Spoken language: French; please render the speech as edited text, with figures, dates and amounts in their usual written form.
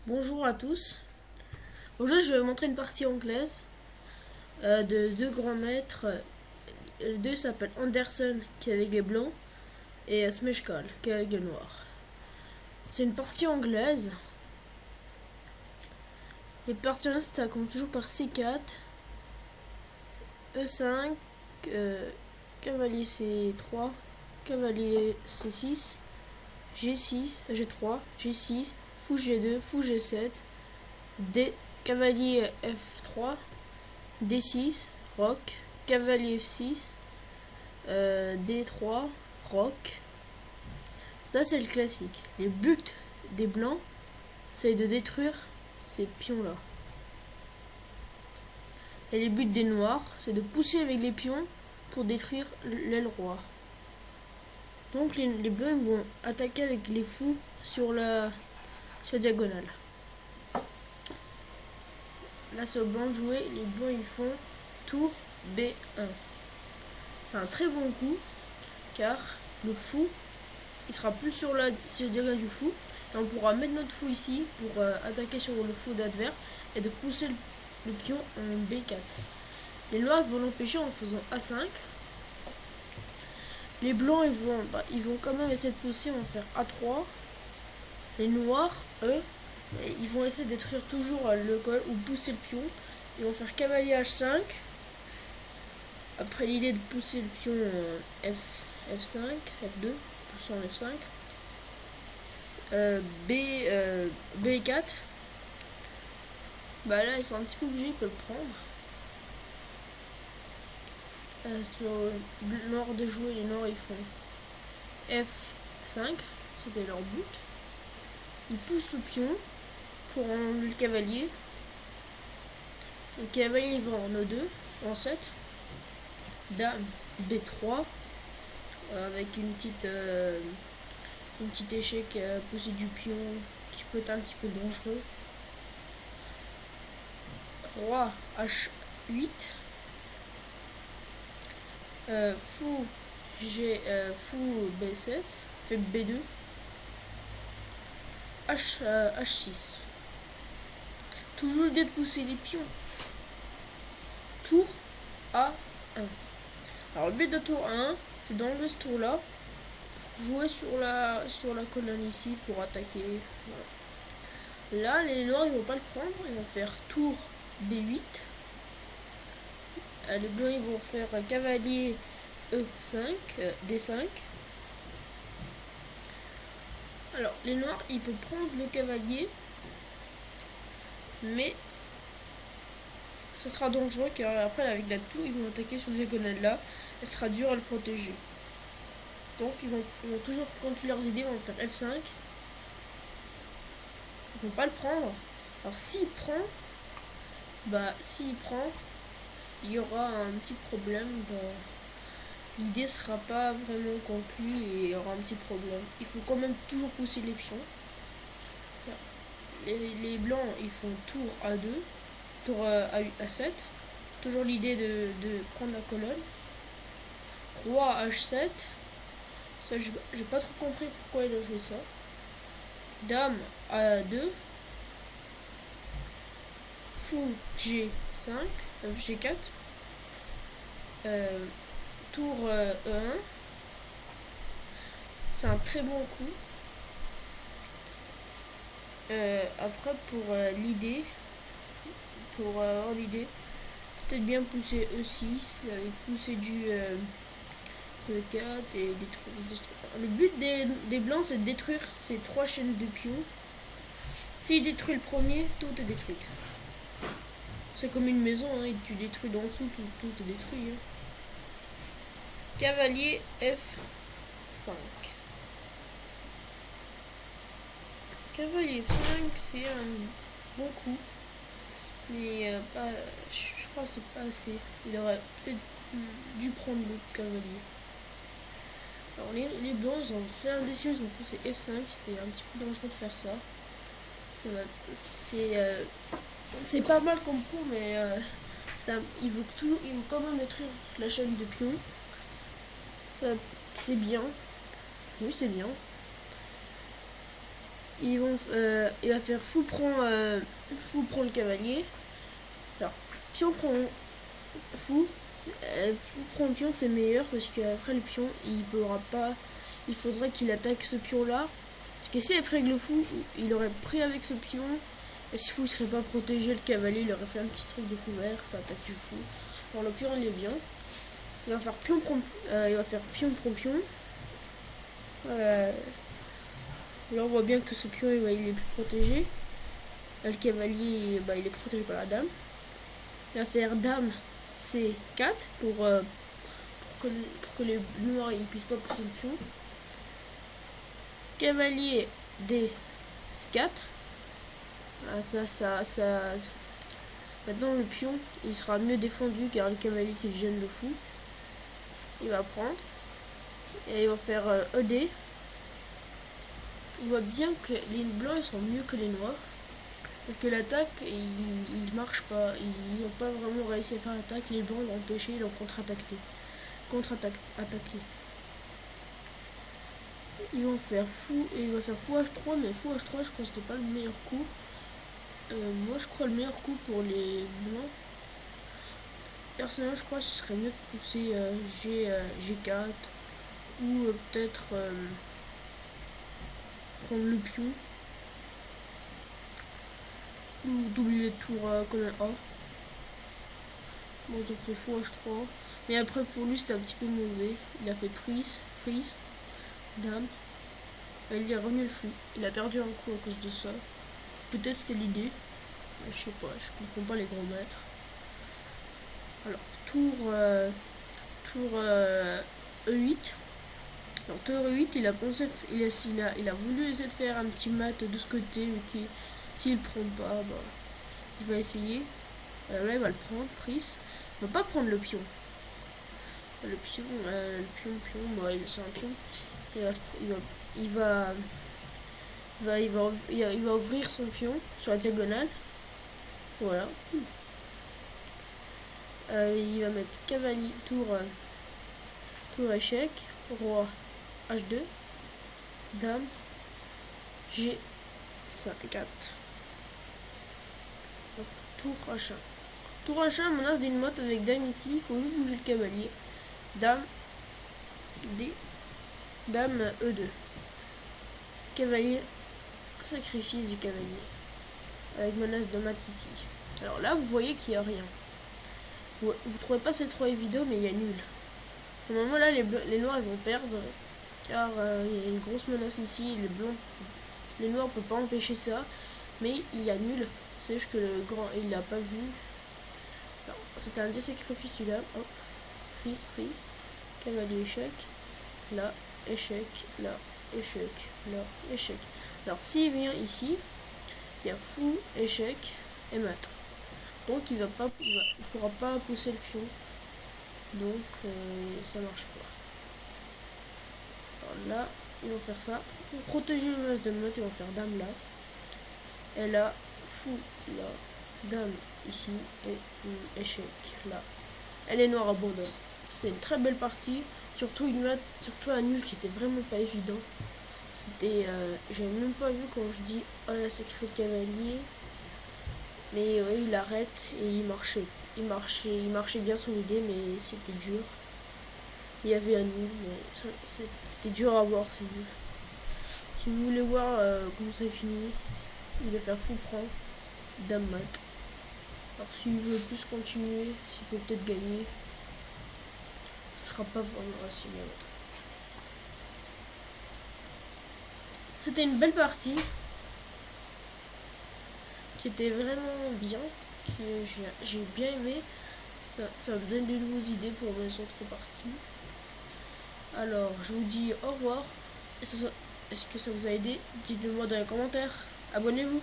Bonjour à tous. Aujourd'hui, je vais vous montrer une partie anglaise de deux grands maîtres. Les deux s'appellent Anderson, qui est avec les blancs, et Smeshkal, qui est avec les noirs. C'est une partie anglaise. Les parties anglaises, ça commence toujours par C4, E5, cavalier C3, cavalier C6, G6, G3, G6, fou G2, fou G7, D, cavalier F3, D6, roc, cavalier F6, D3, roc. Ça c'est le classique. Les buts des blancs, c'est de détruire ces pions là. Et les buts des noirs, c'est de pousser avec les pions pour détruire l'aile roi. Donc les blancs vont attaquer avec les fous sur la diagonale. Là c'est au blanc de jouer, les blancs ils font tour B1. C'est un très bon coup car le fou il sera plus sur la diagonale du fou et on pourra mettre notre fou ici pour attaquer sur le fou d'adverse et de pousser le pion en B4. Les noirs vont l'empêcher en faisant A5. Les blancs ils vont quand même essayer de pousser en faire A3. Les noirs eux ils vont essayer de détruire toujours le col ou pousser le pion. Ils vont faire cavalier H5. Après l'idée de pousser le pion F5, F2, poussant F5. B4. Bah là ils sont un petit peu obligés, ils peuvent le prendre. Sur le nord de jouer, les noirs ils font F5, c'était leur but. Ils poussent le pion pour enlever le cavalier. Le cavalier va en O2, en 7. Dame B3 avec une petite échec poussée du pion qui peut être un petit peu dangereux. Roi H8. Fou B7, fait B2, H6. Toujours l'idée de pousser les pions. Tour A1. Alors le but de tour 1, c'est d'enlever ce tour là, jouer sur la colonne ici pour attaquer. Voilà. Là les noirs ils vont pas le prendre, ils vont faire tour B8. Les blancs ils vont faire cavalier E5, D5. Alors les noirs ils peuvent prendre le cavalier, mais ça sera dangereux car après avec la tour ils vont attaquer sur les diagonales là, et ce sera dur à le protéger. Donc ils vont toujours continuer leurs idées, ils vont faire F5. Ils vont pas le prendre. Alors s'il prend, il y aura un petit problème. L'idée sera pas vraiment conclue et il y aura un petit problème. Il faut quand même toujours pousser les pions. Les blancs ils font tour A2, tour A7. Toujours l'idée de prendre la colonne. Roi H7. Ça j'ai pas trop compris pourquoi il a joué ça. Dame A2. Fou G5, G4. Tour E1. C'est un très bon coup. Après pour l'idée, peut-être bien pousser E6 avec pousser du E4 et détruire. Le but des blancs c'est de détruire ces trois chaînes de pions. S'il détruit le premier, tout est détruit. C'est comme une maison, hein, et tu détruis d'en dessous, tout est détruit. Hein. Cavalier F5. Cavalier F5, c'est un bon coup. Mais je crois que c'est pas assez. Il aurait peut-être dû prendre le cavalier. Alors les blancs, ils ont fait un décision, ils ont poussé F5. C'était un petit peu dangereux de faire ça. C'est pas mal comme coup, mais il veut quand même détruire la chaîne de pions. Ça, c'est bien. Oui, c'est bien. il va faire fou prend le cavalier. Alors, pion prend fou, fou prend le pion, c'est meilleur parce qu'après le pion, il faudrait qu'il attaque ce pion là. Parce que si après avec le fou, il aurait pris avec ce pion, et si fou il serait pas protégé, le cavalier il aurait fait un petit truc découvert, attaque du fou. Alors le pion il est bien. Il va faire pion prend pion. Là on voit bien que ce pion il est plus protégé. Là, le cavalier il est protégé par la dame. Il va faire dame C4 pour que les noirs ils puissent pas pousser le pion. Cavalier D4. Maintenant le pion il sera mieux défendu car le cavalier qui gêne le fou. Il va prendre et il va faire ED. On voit bien que les blancs ils sont mieux que les noirs parce que l'attaque il marche pas, ils ont pas vraiment réussi à faire l'attaque. Les blancs l'ont empêché, ils l'ont contre-attaqué. Ils vont faire fou et il va faire fou H3, mais fou H3 je crois que c'était pas le meilleur coup. Moi je crois le meilleur coup pour les blancs. Personnellement je crois que ce serait mieux de pousser G4 ou peut-être prendre le pion ou doubler les tours comme un A. Bon donc c'est fou H3. Mais après pour lui c'était un petit peu mauvais. Il a fait prise, dame. Il est revenu le fou. Il a perdu un coup à cause de ça. Peut-être c'était l'idée. Je sais pas, je comprends pas les gros maîtres. Alors, tour E8. Alors, tour E8, il a voulu essayer de faire un petit mat de ce côté, mais s'il prend pas, il va essayer. Là, il va le prendre, prise. Il va pas prendre le pion. Le pion, c'est un pion. Il va ouvrir son pion sur la diagonale. Voilà. Il va mettre cavalier, tour échec, roi H2, dame G4. Tour H1. Tour H1 menace d'une motte avec dame ici. Il faut juste bouger le cavalier. Dame D. Dame E2. Cavalier, sacrifice du cavalier. Avec menace de mat ici. Alors là, vous voyez qu'il n'y a rien. Vous trouvez pas cette 3 vidéo, mais il y a nul. Au moment là, les noirs ils vont perdre. Car il y a une grosse menace ici. Les noirs ne peuvent pas empêcher ça. Mais il y a nul. C'est juste que le grand, il l'a pas vu. C'était un désacrifice celui-là. Hop. Prise. Cavalier échec. Là, échec. Là, échec. Là, échec. Alors s'il vient ici, il y a fou, échec et mat. Donc il pourra pas pousser le pion. Donc ça marche pas. Alors là, ils vont faire ça. Pour protéger le menace de mat, ils vont faire dame là. Et là, fou là. Dame ici et échec là. Et les noirs abandonnent. C'était une très belle partie. Surtout un nul qui était vraiment pas évident. C'était, j'avais même pas vu quand je dis oh là c'est écrit le cavalier, mais ouais, il arrête et il marchait bien son idée, mais c'était dur. Il y avait un nul, mais c'était dur à voir, c'est nul. Si vous voulez voir comment ça finit, il va faire fou prend dame mat. Alors s'il veut plus continuer, s'il peut peut-être gagner, ce sera pas vraiment assez bien. C'était une belle partie qui était vraiment bien, que j'ai bien aimé. Ça me donne des nouvelles idées pour mes autres parties. Alors, je vous dis au revoir. Est-ce que ça vous a aidé? Dites-le moi dans les commentaires. Abonnez-vous.